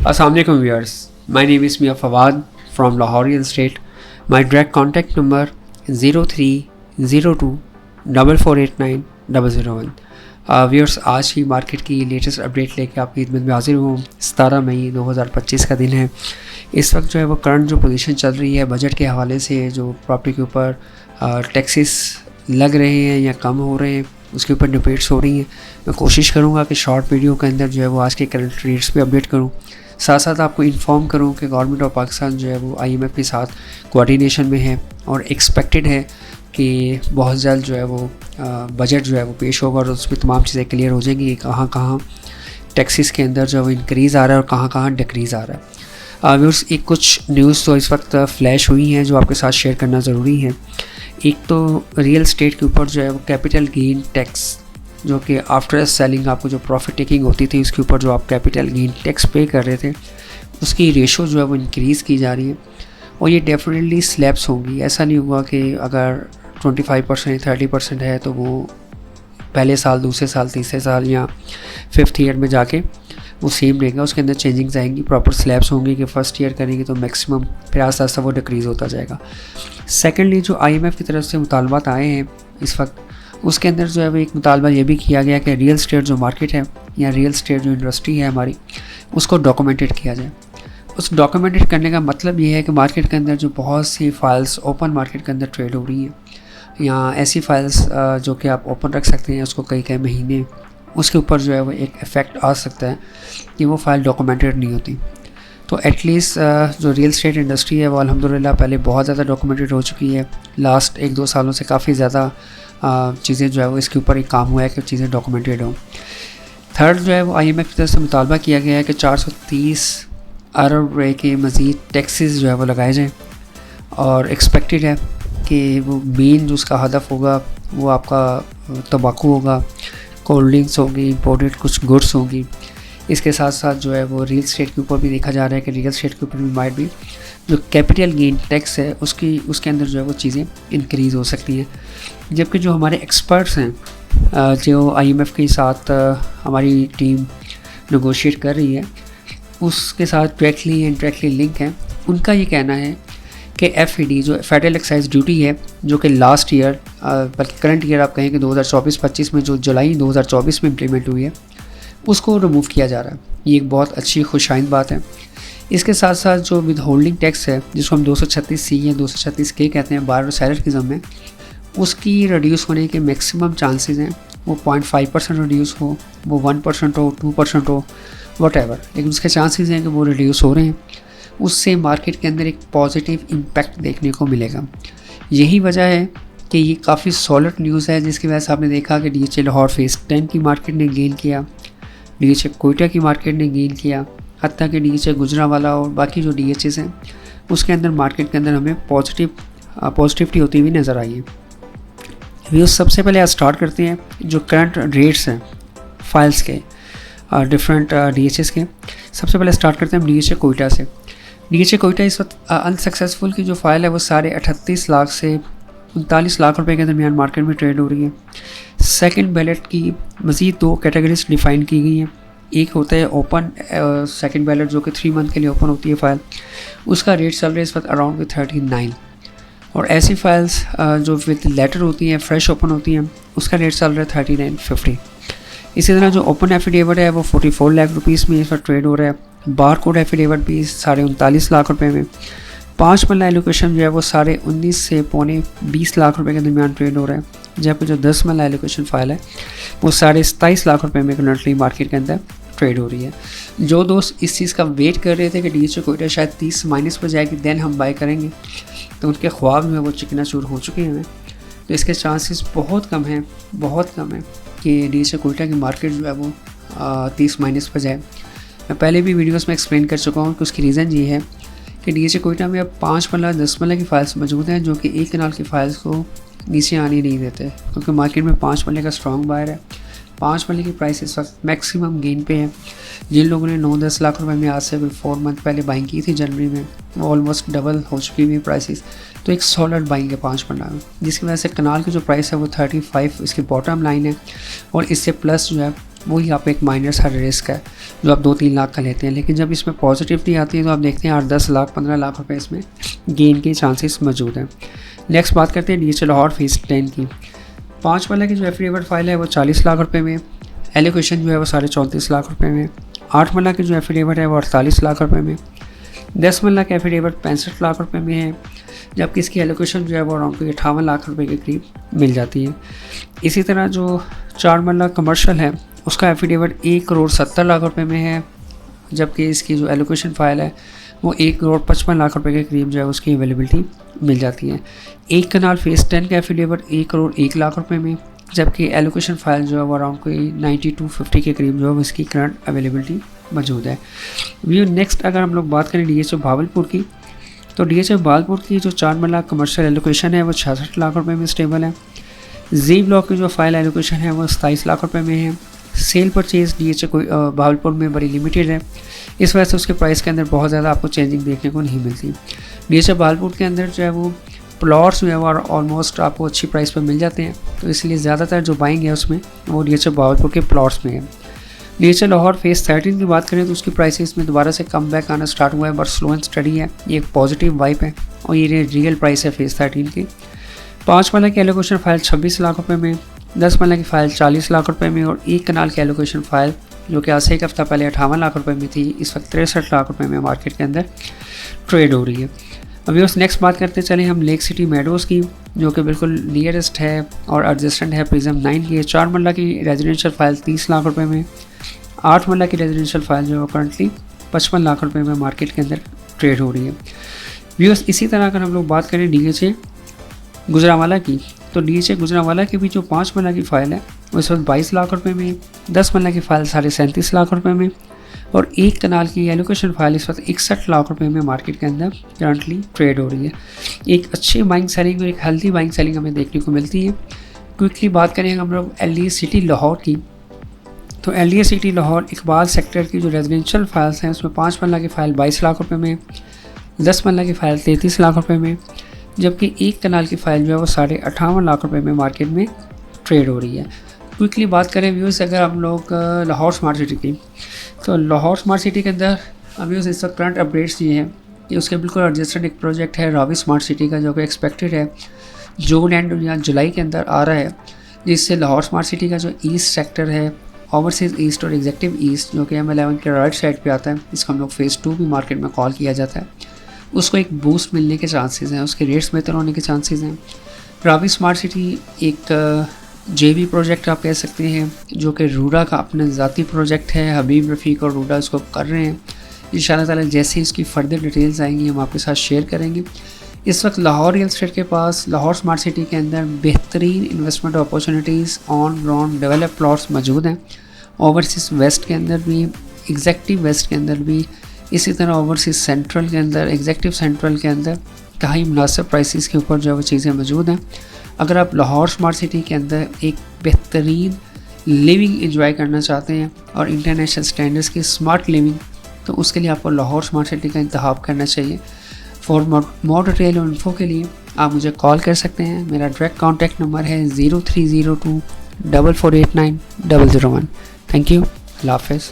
Assalamualaikum viewers. My name is Mia Fawad from Lahore Real Estate. My direct contact number is 0302 4489 001. Viewers आज की market की latest update लेके आपकी खिदमत में हाजिर हूँ। 17 मई 2025 का दिन है। इस वक्त जो है वो करंट जो पोजीशन चल रही है बजट के हवाले से, जो प्रॉपर्टी के ऊपर टैक्सेस लग रहे हैं या कम हो रहे हैं उसके ऊपर डिबेट्स हो रही हैं। मैं कोशिश करूँगा कि शॉर्ट वीडियो के अंदर जो है वो आज के करंट रेट्स पे अपडेट करूँ, साथ साथ आपको इन्फॉर्म करूँ कि गवर्नमेंट ऑफ पाकिस्तान जो है वो IMF के साथ कोऑर्डिनेशन में है और एक्सपेक्टेड है कि बहुत जल्द जो है वो बजट जो है वो पेश होगा और उसमें तमाम चीज़ें क्लियर हो जाएंगी कि कहाँ कहाँ टैक्सेस के अंदर जो है वो इंक्रीज़ आ रहा है और कहाँ कहाँ डिक्रीज़ आ रहा है। व्यूअर्स, एक कुछ न्यूज़ तो इस वक्त फ्लैश हुई हैं जो आपके साथ शेयर करना ज़रूरी है। एक तो रियल एस्टेट के ऊपर जो है वो कैपिटल गेन टैक्स, जो कि आफ्टर सेलिंग आपको जो प्रॉफिट टेकिंग होती थी उसके ऊपर जो आप कैपिटल गेन टैक्स पे कर रहे थे उसकी रेशो जो है वो इंक्रीज़ की जा रही है और ये डेफिनेटली स्लैब्स होंगी। ऐसा नहीं हुआ कि अगर 25% 30% है तो वो पहले साल, दूसरे साल, तीसरे साल या 5th ईयर में जाके वो सेम रहेगा, उसके अंदर चेंजिंग्स आएंगी। प्रॉपर स्लैब्स होंगी कि फर्स्ट ईयर करेंगे तो मैक्सिमम, फिर आस्ता आस्ता वो डिक्रीज़ होता जाएगा। सेकेंडली, जो IMF की तरफ से मुतालबात आए हैं इस वक्त, उसके अंदर जो है वो एक मुतालबा ये भी किया गया कि रियल एस्टेट जो मार्केट है या रियल एस्टेट जो इंडस्ट्री है हमारी, उसको डॉक्यूमेंटेड किया जाए। उस डॉक्यूमेंटेड करने का मतलब ये है कि मार्केट के अंदर जो बहुत सी फाइल्स ओपन मार्केट के अंदर ट्रेड हो रही हैं या ऐसी फाइल्स जो कि आप ओपन रख सकते हैं उसको कई महीने, उसके ऊपर जो है वो एक इफ़ेक्ट आ सकता है कि वो फाइल डॉक्यूमेंटेड नहीं होती। तो एटलीस्ट जो रियल एस्टेट इंडस्ट्री है वो अल्हम्दुलिल्लाह पहले बहुत ज़्यादा डॉक्यूमेंटेड हो चुकी है। लास्ट 1-2 सालों से काफ़ी ज़्यादा चीज़ें जो है वो इसके ऊपर ही काम हुआ है कि चीज़ें डॉक्यूमेंटेड हों। थर्ड जो है वो IMF की तरफ से मुतालबा किया गया है कि 430 अरब रुपए के मज़ीद टैक्सेस जो है वो लगाए जाएँ और एक्सपेक्टेड है कि वो मेन जो उसका हदफ होगा वो आपका तंबाकू होगा, कोल्ड ड्रिंक्स होगी, इम्पोर्टेड कुछ गुड्स होंगी। इसके साथ साथ जो है वो रियल एस्टेट के ऊपर भी देखा जा रहा है कि रियल एस्टेट के ऊपर भी माइट भी जो कैपिटल गेन टैक्स है उसके अंदर जो है वो चीज़ें इंक्रीज़ हो सकती हैं। जबकि जो हमारे एक्सपर्ट्स हैं जो IMF के साथ हमारी टीम नेगोशिएट कर रही है उसके साथ डायरेक्टली एंड इनडायरेक्टली लिंक है, उनका ये कहना है कि FED जो फेडरल एक्साइज ड्यूटी है जो कि लास्ट ईयर बल्कि करंट ईयर आप कहें कि 2024-25 में जो जुलाई 2024 में इम्प्लीमेंट हुई है उसको रिमूव किया जा रहा है। ये एक बहुत अच्छी खुशाइंद बात है। इसके साथ साथ जो विद होल्डिंग टैक्स है जिसको हम 236C या 236K कहते हैं बायर और सेलर के ज़म्मे, उसकी रिड्यूस होने के मैक्सिमम चांसेस हैं। वो 0.5% रिड्यूस हो, वो 1% हो, 2% हो, वॉटेवर, लेकिन उसके चांसेस हैं कि वो रिड्यूस हो रहे हैं। उससे मार्केट के अंदर एक पॉजिटिव इम्पैक्ट देखने को मिलेगा। यही वजह है कि ये काफ़ी सॉलिड न्यूज़ है जिसकी वजह से आपने देखा कि DHA लाहौर फेज़ 10 की मार्केट ने गेन किया, DHA कोयटा की मार्केट ने गेन किया, हत्ता कि DHA गुजरांवाला और बाकी जो DHAs हैं उसके अंदर मार्केट के अंदर हमें पॉजिटिविटी होती हुई नज़र आई है। व्यूज़, सबसे पहले आज स्टार्ट करते हैं जो करंट रेट्स हैं फाइल्स के डिफरेंट DHAs के। सबसे पहले स्टार्ट करते हैं हम DHA कोयटा से। DHA कोयटा इस वक्त अनसक्सेसफुल की जो फ़ाइल है वो 38.5 लाख से 39 लाख रुपए के दरमियान मार्केट में ट्रेड हो रही है। सेकंड बैलेट की मज़ीद 2 कैटेगरीज डिफ़ाइन की गई हैं। एक होता है ओपन सेकंड बैलेट जो कि 3 मंथ के लिए ओपन होती है फ़ाइल, उसका रेट चल रहा है इस वक्त अराउंड 39। और ऐसी फाइल्स जो विद लेटर होती हैं, फ्रेश ओपन होती हैं, उसका रेट चल रहा है 39.50। इसी तरह जो ओपन एफिडेविट है वो 44 लाख रुपीज़ में इस वक्त ट्रेड हो रहा है। बार कोड एफिडेविट भी 39.5 लाख रुपए में। 5 मल्ला एलोकेशन जो है वो 19.5 से 20 लाख रुपए के दरमियान ट्रेड हो रहा है। जबकि जो 10 मल्ला एलोकेशन फाइल है वो 27.5 लाख रुपए में करंटली मार्केट के अंदर ट्रेड हो रही है। जो दोस्त इस चीज़ का वेट कर रहे थे कि DHA कोयटा शायद 30 माइनस पर जाएगी देन हम बाय करेंगे, तो उनके ख्वाब में वो चिकनाचूर हो चुके हैं। तो इसके चांसेस बहुत कम हैं कि DHA कोयटा की मार्केट जो है वो 30 माइनस पर जाए। मैं पहले भी वीडियोस में एक्सप्लेन कर चुका हूँ कि उसकी रीज़न ये है कि DHA कोयटा में अब 5 मल्ला 10 मल्ला की फाइल्स मौजूद हैं जो कि 1 कनाल की फाइल्स को नीचे आने नहीं देते, क्योंकि मार्केट में 5 मल्ले का स्ट्रॉन्ग बायर है। 5 मल्ले की प्राइस इस वक्त मैक्सिमम गेन पे है। जिन लोगों ने 9-10 लाख रुपए में आज से कोई 4 मंथ पहले बाइंग की थी जनवरी में, वो ऑलमोस्ट डबल हो चुकी हुई प्राइसेस। तो एक सॉलिड बाइंग है 5 मल्ला में, जिसकी वजह से कनाल की जो प्राइस है वो 35 इसकी बॉटम लाइन है और इससे प्लस जो है वही आप एक माइनर सा रिस्क है जो आप 2-3 लाख का लेते हैं। लेकिन जब इसमें पॉजिटिविटी आती है तो आप देखते हैं 8-10 लाख 15 लाख रुपए इसमें गेन के चांसेस मौजूद हैं। नेक्स्ट बात करते हैं DHA लाहौर फेज़ 10 की। 5 मरला की जो एफिडेविट फाइल है वो 40 लाख रुपये में, एलोकेशन जो है वो 34.5 लाख रुपये में। 8 मरला की जो एफिडेविट है वो 48 लाख रुपये में। 10 मरला की एफिडेविट 65 लाख रुपये में है, जबकि इसकी एलोकेशन जो है वो अराउंड 58 लाख रुपये के करीब मिल जाती है। इसी तरह जो 4 मरला कमर्शियल है उसका एफिडेविट 1 करोड़ 70 लाख रुपये में है, जबकि इसकी जो एलोकेशन फ़ाइल है वो 1 करोड़ 55 लाख रुपये के करीब जो है उसकी अवेलेबिलिटी मिल जाती है। एक कनाल फेज़ 10 का एफिडेविट 1 करोड़ 1 लाख रुपये में, जबकि एलोकेशन फ़ाइल जो है वो अराउंड कोई 90-50 के करीब जो है इसकी करंट अवेलेबिलिटी मौजूद है। व्यू नेक्स्ट अगर हम लोग बात करें DHA भावलपुर की, तो DHA भावलपुर की जो 4 मरला कमर्शियल एलोकेशन है वो 66 लाख रुपये में स्टेबल है। जी ब्लॉक की जो फाइल एलोकेशन है वो 27 लाख रुपये में है। सेल परचेज DHA कोई भावलपुर में बड़ी लिमिटेड है, इस वजह से उसके प्राइस के अंदर बहुत ज़्यादा आपको चेंजिंग देखने को नहीं मिलती। DHA भावलपुर के अंदर जो है वो प्लॉट्स जो है वो ऑलमोस्ट आपको अच्छी प्राइस पर मिल जाते हैं, तो इसलिए ज़्यादातर जो बाइंग है उसमें वो DHA भावलपुर के प्लॉट्स में है। DHA लाहौर फेज़ 13 की बात करें तो उसकी प्राइसेस में दोबारा से कम बैक आना स्टार्ट हुआ है, बट स्लो एंड स्टडी है, ये एक पॉजिटिव वाइब है और ये रियल प्राइस है फेज़ 13 की। 5 मरला की एलोकेशन फ़ाइल 26 लाख रुपये में, 10 मरला की फ़ाइल 40 लाख रुपये में और 1 कनाल की एलोकेशन फ़ाइल जो कि आज से एक हफ़्ता पहले 58 लाख रुपये में थी, इस वक्त 63 लाख रुपये में मार्केट के अंदर ट्रेड हो रही है। अभी उस नेक्स्ट बात करते चले हम लेक सिटी मेडोज़ की, जो कि बिल्कुल नियरेस्ट है और एडजस्टेंट है प्रिज्म 9 की। 4 मरला की रेजिडेंशियल फ़ाइल 30 लाख रुपये में, 8 मरला की रेजिडेंशियल फ़ाइल जो है करंटली 55 लाख रुपये में मार्केट के अंदर ट्रेड हो रही है। व्यूअर्स इसी तरह अगर हम लोग बात करें DHA गुजरांवाला की, तो DHA गुजरांवाला की भी जो 5 मरला की फ़ाइल है वो इस वक्त 22 लाख रुपये में, 10 मरला की फ़ाइल 37.5 लाख रुपये में और 1 कनाल की एलोकेशन फ़ाइल इस वक्त 61 लाख रुपये में मार्केट के अंदर करंटली ट्रेड हो रही है। एक अच्छी बाइंग सेलिंग और एक हेल्थी बाइंग सेलिंग हमें देखने को मिलती है। क्विकली बात करें हम लोग LDA सिटी लाहौर की, तो LDA city Lahore Iqbal sector की जो रेजिडेंशियल फाइल्स हैं उसमें 5 मरला की फ़ाइल 22 लाख रुपये में, 10 मरला की फ़ाइल 33 लाख रुपये में, जबकि 1 कनाल की फ़ाइल जो है वो 58.5 लाख रुपये में मार्केट में ट्रेड हो रही है। क्विकली बात करें व्यूज़ अगर हम लोग लाहौर स्मार्ट सिटी की, तो लाहौर स्मार्ट सिटी के अंदर व्यूज़ इस वक्त करंट अपडेट्स ये हैं, ये उसके बिल्कुल एडजस्टेड एक प्रोजेक्ट है रावी स्मार्ट सिटी का, जो कि एक्सपेक्टेड है जून एंड या जुलाई के अंदर आ रहा है, जिससे लाहौर स्मार्ट सिटी का जो ईस्ट सेक्टर है, ओवरसीज़ ईस्ट और एग्जेक्टिव ईस्ट जो कि M11 के राइट साइड पे आता है, इसको हम लोग फेज़ 2 भी मार्केट में कॉल किया जाता है, उसको एक बूस्ट मिलने के चांसेस हैं, उसके रेट्स बेहतर होने के चांसेस हैं। रावी स्मार्ट सिटी एक JV प्रोजेक्ट आप कह सकते हैं, जो कि रूडा का अपना ज़ाती प्रोजेक्ट है, हबीब रफ़ीक और रूडा इसको कर रहे हैं। इंशाअल्लाह ताला जैसे इसकी फर्दर डिटेल्स आएंगी हम आपके साथ शेयर करेंगे। इस वक्त लाहौर रियल एस्टेट के पास लाहौर स्मार्ट सिटी के अंदर बेहतरीन investment opportunities on ground develop plots मौजूद हैं, ओवरसीज़ वेस्ट के अंदर भी, एग्जेक्टिव वेस्ट के अंदर भी, इसी तरह ओवरसीज़ सेंट्रल के अंदर, एग्जेक्टिव सेंट्रल के अंदर कहीं मुनासिब प्राइसेस के ऊपर जो है वो चीज़ें मौजूद हैं। अगर आप लाहौर स्मार्ट सिटी के अंदर एक बेहतरीन लिविंग एंजॉय करना चाहते हैं और इंटरनेशनल स्टैंडर्ड्स की स्मार्ट लिविंग, तो उसके लिए आपको लाहौर स्मार्ट सिटी का इंतखाब करना चाहिए। फॉर मोर डिटेल और इन्फो के लिए आप मुझे कॉल कर सकते हैं। मेरा डायरेक्ट कॉन्टैक्ट नंबर है 0302 4489 001। थैंक यू, अल्लाह हाफ़िज़।